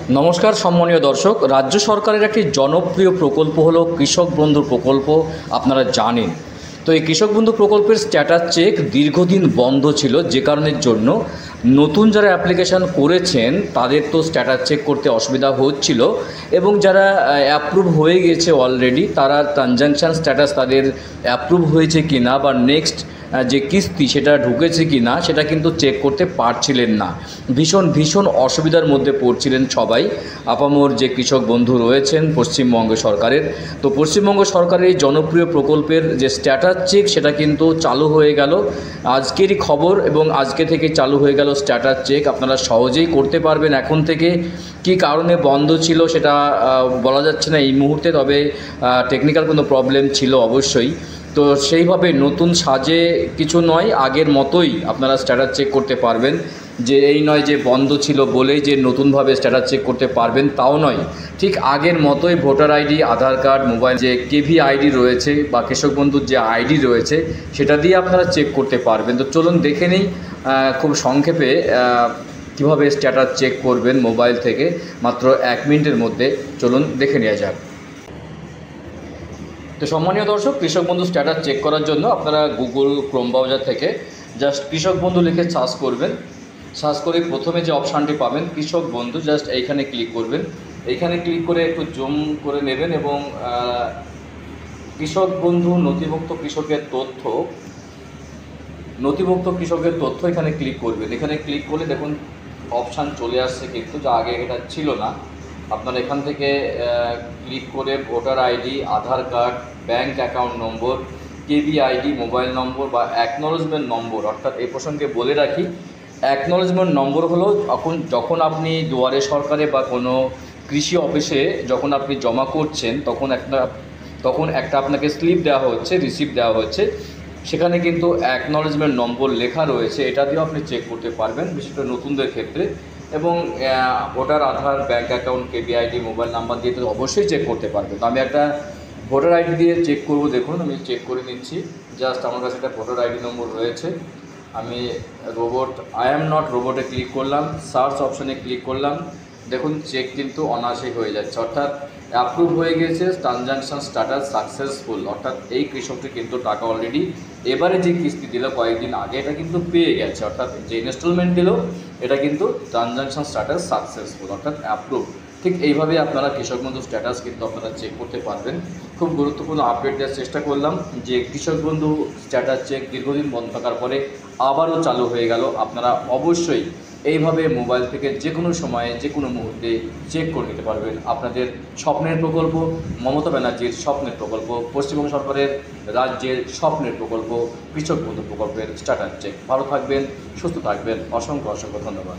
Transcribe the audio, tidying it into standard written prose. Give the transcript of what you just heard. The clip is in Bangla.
নমস্কার সম্মানীয় দর্শক, রাজ্য সরকারের একটি জনপ্রিয় প্রকল্প হলো কৃষক বন্ধু প্রকল্প। আপনারা জানেন তো এই কৃষক বন্ধু প্রকল্পের স্ট্যাটাস চেক দীর্ঘদিন বন্ধ ছিল, যে কারণের জন্য নতুন যারা অ্যাপ্লিকেশান করেছেন তাদের তো স্ট্যাটাস চেক করতে অসুবিধা হচ্ছিল, এবং যারা অ্যাপ্রুভ হয়ে গেছে অলরেডি তারা ট্রানজ্যাকশান স্ট্যাটাস তাদের অ্যাপ্রুভ হয়েছে কি না বা নেক্সট যে কিস্তি সেটা ঢুকেছে কি না সেটা কিন্তু চেক করতে পারছিলেন না। ভীষণ অসুবিধার মধ্যে পড়ছিলেন সবাই, আপামর যে কৃষক বন্ধু রয়েছেন পশ্চিমবঙ্গ সরকারের। তো পশ্চিমবঙ্গ সরকারের এই জনপ্রিয় প্রকল্পের যে স্ট্যাটাস চেক সেটা কিন্তু চালু হয়ে গেল, আজকেরই খবর, এবং আজকে থেকে চালু হয়ে গেল স্ট্যাটাস চেক। আপনারা সহজেই করতে পারবেন এখন থেকে। কী কারণে বন্ধ ছিল সেটা বলা যাচ্ছে না এই মুহূর্তে, তবে টেকনিক্যাল কোনো প্রবলেম ছিল অবশ্যই। তো সেইভাবে নতুন সাজে কিছু নয়, আগের মতোই আপনারা স্ট্যাটাস চেক করতে পারবেন। যে এই নয় যে বন্ধ ছিল বলেই যে নতুনভাবে স্ট্যাটাস চেক করতে পারবেন তাও নয়, ঠিক আগের মতোই ভোটার আইডি, আধার কার্ড, মোবাইল যে কেভি আইডি রয়েছে বা কৃষক বন্ধুর যে আইডি রয়েছে সেটা দিয়ে আপনারা চেক করতে পারবেন। তো চলুন দেখে নিই খুব সংক্ষেপে কীভাবে স্ট্যাটাস চেক করবেন মোবাইল থেকে মাত্র 1 মিনিটের মধ্যে। চলুন দেখে নেওয়া যাক। তো সম্মানীয় দর্শক, কৃষক বন্ধু স্ট্যাটাস চেক করার জন্য আপনারা গুগল ক্রোম ব্রাউজার থেকে জাস্ট কৃষক বন্ধু লিখে সার্চ করবেন। সার্চ করে প্রথমে যে অপশানটি পাবেন কৃষক বন্ধু, জাস্ট এইখানে ক্লিক করবেন। এইখানে ক্লিক করে একটু জুম করে নেবেন এবং কৃষক বন্ধু নথিভুক্ত কৃষকের তথ্য এখানে ক্লিক করবেন। এখানে ক্লিক করলে দেখুন অপশান চলে আসছে, কিন্তু যা আগে এটা ছিল না। আপনারা এখান থেকে ক্লিক করে ভোটার আইডি, আধার কার্ড, ব্যাঙ্ক অ্যাকাউন্ট নম্বর, কেবি আইডি, মোবাইল নম্বর বা অ্যাকনোলেজমেন্ট নম্বর, অর্থাৎ এই প্রসঙ্গে বলে রাখি অ্যাকনোলেজমেন্ট নম্বর হলো যখন আপনি দুয়ারে সরকারে বা কোনো কৃষি অফিসে যখন আপনি জমা করছেন তখন একটা আপনাকে স্লিপ দেওয়া হচ্ছে, রিসিপ্ট দেওয়া হচ্ছে, সেখানে কিন্তু অ্যাকনোলেজমেন্ট নম্বর লেখা রয়েছে। এটা দিয়েও আপনি চেক করতে পারবেন, বিশেষ করে নতুনদের ক্ষেত্রে। এবং ভোটার, আধার, ব্যাঙ্ক অ্যাকাউন্ট, কেবি আইডি, মোবাইল নাম্বার দিয়ে তো অবশ্যই চেক করতে পারবেন। তো আমি একটা ভোটার আইডি দিয়ে চেক করব। দেখুন আমি চেক করে নিচ্ছি। জাস্ট আমার কাছে একটা ভোটার আইডি নম্বর রয়েছে। আমি আই অ্যাম নট রোবটে ক্লিক করলাম, সার্চ অপশানে ক্লিক করলাম। দেখুন চেক কিন্তু অনায়াসেই হয়ে যাচ্ছে, অর্থাৎ অ্যাপ্রুভ হয়ে গেছে, ট্রানজ্যাকশান স্ট্যাটাস সাকসেসফুল। অর্থাৎ এই কৃষকটি কিন্তু টাকা অলরেডি এবারে যে কিস্তি দিল কয়েকদিন আগে এটা কিন্তু পেয়ে গেছে, অর্থাৎ যে ইনস্টলমেন্ট দিল এটা কিন্তু ট্রানজ্যাকশান স্ট্যাটাস সাকসেসফুল, অর্থাৎ অ্যাপ্রুভ। ঠিক এইভাবে আপনারা কৃষক বন্ধু স্ট্যাটাস কিন্তু আপনারা চেক করতে পারবেন। খুব গুরুত্বপূর্ণ আপডেট দেওয়ার চেষ্টা করলাম যে কৃষক বন্ধু স্ট্যাটাস চেক দীর্ঘদিন বন্ধ থাকার পরে আবারও চালু হয়ে গেল। আপনারা অবশ্যই এইভাবে মোবাইল থেকে যে কোনো সময়ে যে কোনো মুহূর্তে চেক করে নিতে পারবেন আপনাদের স্বপ্নের প্রকল্প, মমতা ব্যানার্জির স্বপ্নের প্রকল্প, পশ্চিমবঙ্গ সরকারের রাজ্যের স্বপ্নের প্রকল্প কৃষক বন্ধু প্রকল্পের স্ট্যাটাস চেক। ভালো থাকবেন, সুস্থ থাকবেন, অসংখ্য ধন্যবাদ।